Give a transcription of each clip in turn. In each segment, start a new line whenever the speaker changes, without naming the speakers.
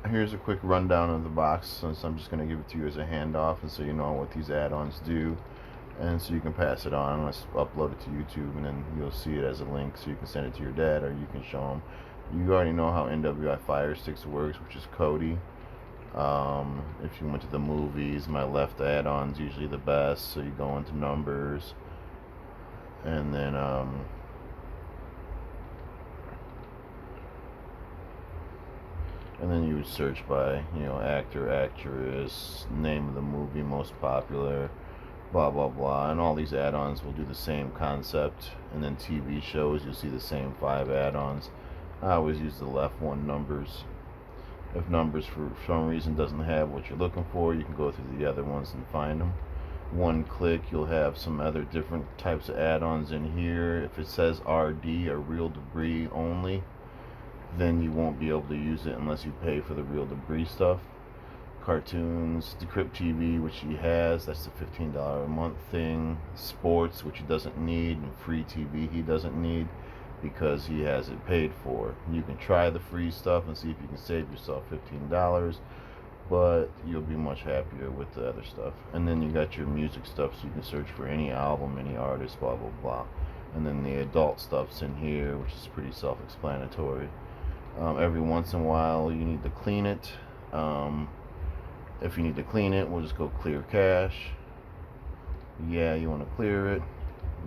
here's a quick rundown of the box, since I'm just going to give it to you as a handoff, and so you know what these add-ons do, and so you can pass it on. Let's upload it to YouTube, and then you'll see it as a link, so you can send it to your dad, or you can show him. You already know how NWI Fire Sticks works, which is Cody. If you went to the movies, my left add-on's usually the best, so you go into numbers, and then you would search by, actor, actress, name of the movie most popular, blah blah blah, and all these add-ons will do the same concept. And then TV shows, you'll see the same 5 add-ons. I always use the left one, numbers. If numbers for some reason doesn't have what you're looking for, you can go through the other ones and find them. One click, you'll have some other different types of add-ons in here. If it says RD, or real debris only, then you won't be able to use it unless you pay for the real debris stuff. Cartoons, Decrypt TV, which he has, that's the $15 a month thing. Sports, which he doesn't need, and free TV he doesn't need, because he has it paid for. You can try the free stuff and see if you can save yourself $15, but you'll be much happier with the other stuff. And then you got your music stuff, so you can search for any album, any artist, blah blah blah. And then the adult stuff's in here, which is pretty self-explanatory. Every once in a while you need to clean it. If you need to clean it, we'll just go clear cache. Yeah, you want to clear it.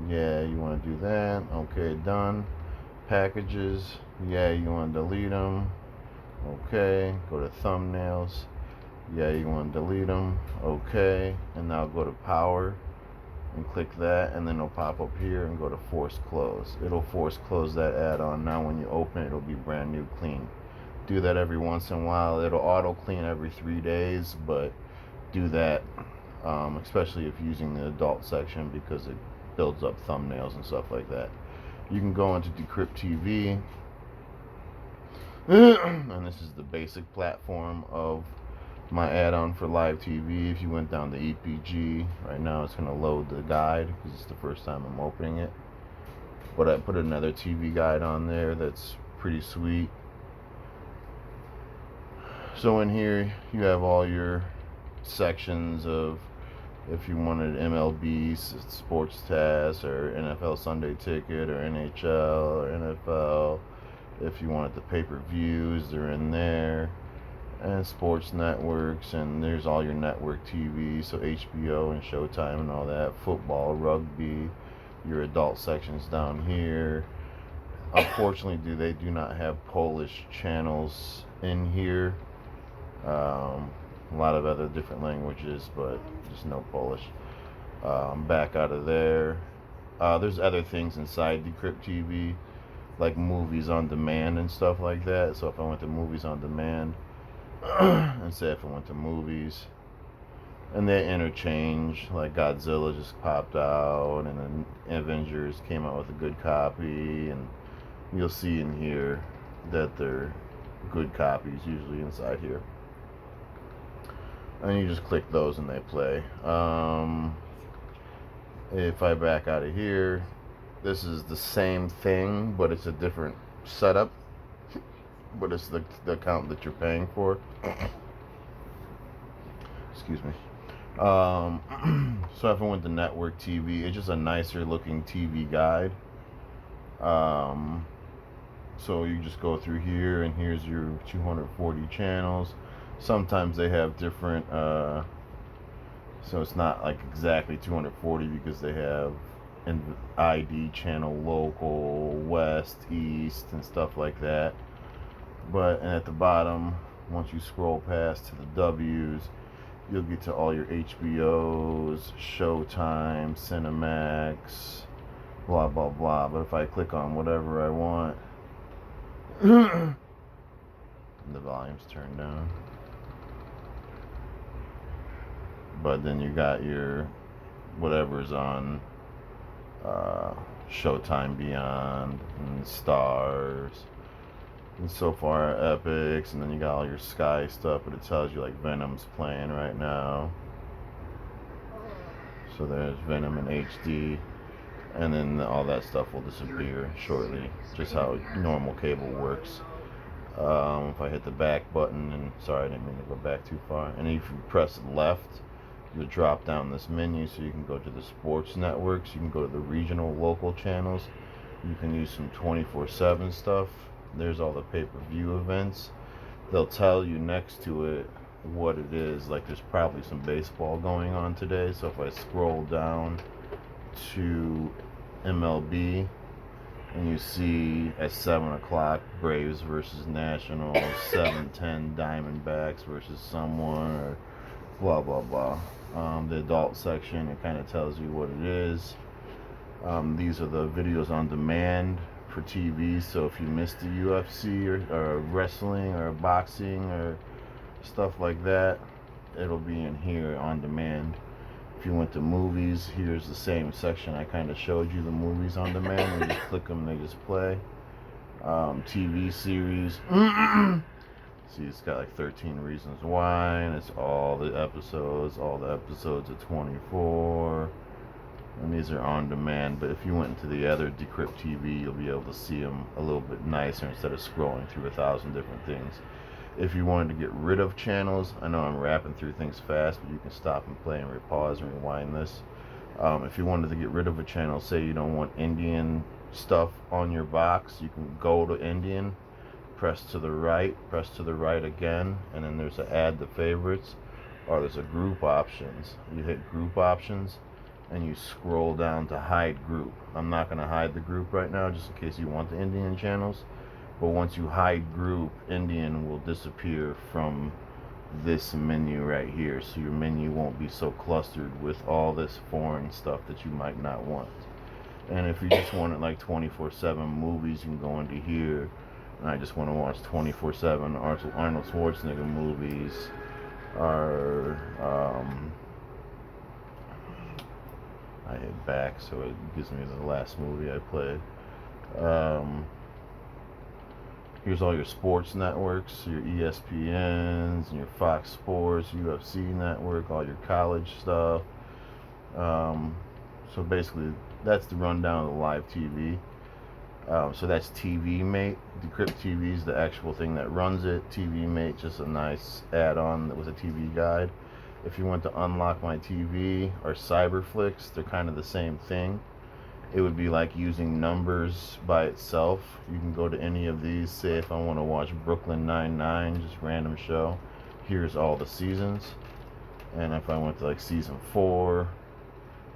Yeah, you want to do that. Okay, done. Packages. Yeah, you want to delete them. Okay, go to thumbnails. Yeah, you want to delete them. Okay, and now go to power and click that, and then it'll pop up here and go to force close. It'll force close that add-on. Now when you open it, it'll be brand new, clean. Do that every once in a while. It'll auto clean every 3 days, but do that, especially if using the adult section, because it builds up thumbnails and stuff like that. You can go into Decrypt TV, and this is the basic platform of my add-on for live TV. If you went down to EPG, right now it's going to load the guide because it's the first time I'm opening it. But I put another TV guide on there that's pretty sweet. So in here you have all your sections of, if you wanted MLB, Sports Task, or NFL Sunday Ticket, or NHL, or NFL. If you wanted the pay-per-views, they're in there. And sports networks, and there's all your network TV, so HBO and Showtime and all that. Football, rugby, your adult sections down here. Unfortunately, they do not have Polish channels in here. A lot of other different languages, but just no Polish. Back out of there. There's other things inside Decrypt TV, like movies on demand and stuff like that. So if I went to movies on demand, and say if I went to movies, and they interchange, like Godzilla just popped out, and then Avengers came out with a good copy, and you'll see in here that they're good copies usually inside here. And you just click those and they play. If I back out of here, this is the same thing, but it's a different setup. But it's the account that you're paying for. Excuse me. So if I went to network TV, it's just a nicer looking TV guide. So you just go through here, and here's your 240 channels. Sometimes they have different, so it's not like exactly 240, because they have an ID channel, local, west, east, and stuff like that. But, and at the bottom, once you scroll past to the W's, you'll get to all your HBOs, Showtime, Cinemax, blah blah blah. But if I click on whatever I want, the volume's turned down. But then you got your whatever's on Showtime Beyond and Stars. And so far Epics, and then you got all your Sky stuff, but it tells you like Venom's playing right now. So there's Venom in HD, and then all that stuff will disappear shortly, just how normal cable works. If I hit the back button, and sorry, I didn't mean to go back too far. And if you press left, you'll drop down this menu so you can go to the sports networks, you can go to the regional local channels, you can use some 24/7 stuff. There's all the pay-per-view events. They'll tell you next to it what it is. Like there's probably some baseball going on today, so if I scroll down to MLB, and you see at 7 o'clock Braves versus Nationals, 7:10 Diamondbacks versus someone, or blah blah blah. The adult section, it kind of tells you what it is. These are the videos on demand for TV, so if you missed the UFC or wrestling or boxing or stuff like that, it'll be in here on demand. If you went to movies, here's the same section. I kind of showed you the movies on demand. You just click them, they just play. TV series. See, it's got like 13 Reasons Why, and it's all the episodes of 24. And these are on demand, but if you went into the other Decrypt TV, you'll be able to see them a little bit nicer instead of scrolling through 1,000 different things. If you wanted to get rid of channels, I know I'm rapping through things fast, but you can stop and play and pause and rewind this. If you wanted to get rid of a channel, say you don't want Indian stuff on your box, you can go to Indian, press to the right again, and then there's a add to favorites, or there's a group options. You hit group options, and you scroll down to hide group. I'm not going to hide the group right now, just in case you want the Indian channels. But once you hide group, Indian will disappear from this menu right here. So your menu won't be so clustered with all this foreign stuff that you might not want. And if you just wanted like 24/7 movies, you can go into here. And I just want to watch 24/7 Arnold Schwarzenegger movies, or I hit back so it gives me the last movie I played. Here's all your sports networks, your ESPNs, and your Fox Sports, UFC network, all your college stuff. So basically, that's the rundown of the live TV. So that's TV Mate. Decrypt TV is the actual thing that runs it. TV Mate, just a nice add-on that was a TV guide. If you want to unlock my TV or Cyberflix, they're kind of the same thing. It would be like using numbers by itself. You can go to any of these. Say if I want to watch Brooklyn Nine-Nine, just random show, here's all the seasons. And if I went to like season 4,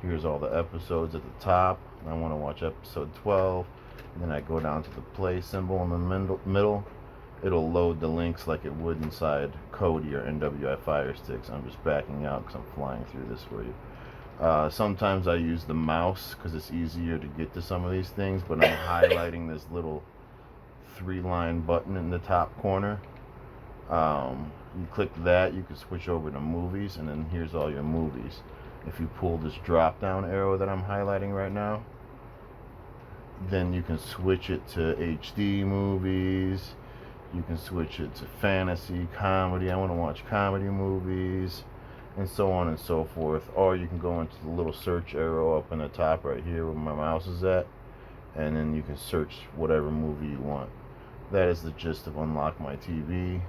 here's all the episodes at the top. And I want to watch episode 12. And then I go down to the play symbol in the middle. It'll load the links like it would inside Kodi or NWI Fire Sticks. I'm just backing out because I'm flying through this for you. Sometimes I use the mouse because it's easier to get to some of these things, but I'm highlighting this little 3-line button in the top corner. You click that, you can switch over to movies, and then here's all your movies. If you pull this drop down arrow that I'm highlighting right now, then you can switch it to HD movies, you can switch it to fantasy, comedy, I want to watch comedy movies, and so on and so forth. Or you can go into the little search arrow up in the top right here where my mouse is at, and then you can search whatever movie you want. That is the gist of Unlock My TV.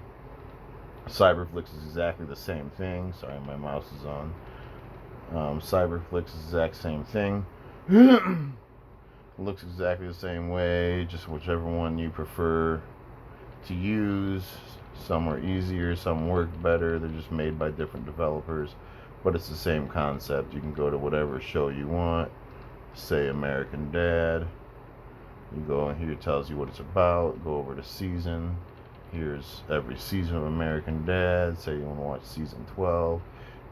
Cyberflix is exactly the same thing. Sorry, my mouse is on. Cyberflix is the exact same thing. Looks exactly the same way, just whichever one you prefer to use. Some are easier, some work better. They're just made by different developers, but it's the same concept. You can go to whatever show you want, say American Dad. You go in here, it tells you what it's about. Go over to season. Here's every season of American Dad. Say you want to watch season 12.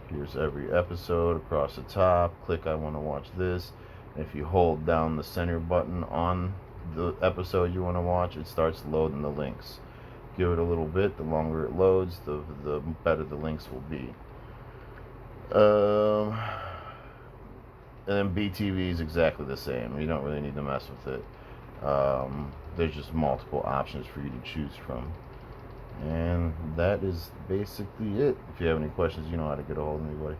Here's every episode across the top. Click I want to watch this. If you hold down the center button on the episode you want to watch, it starts loading the links. Give it a little bit. The longer it loads, the better the links will be. And then BTV is exactly the same. You don't really need to mess with it. There's just multiple options for you to choose from. And that is basically it. If you have any questions, you know how to get a hold of me, buddy.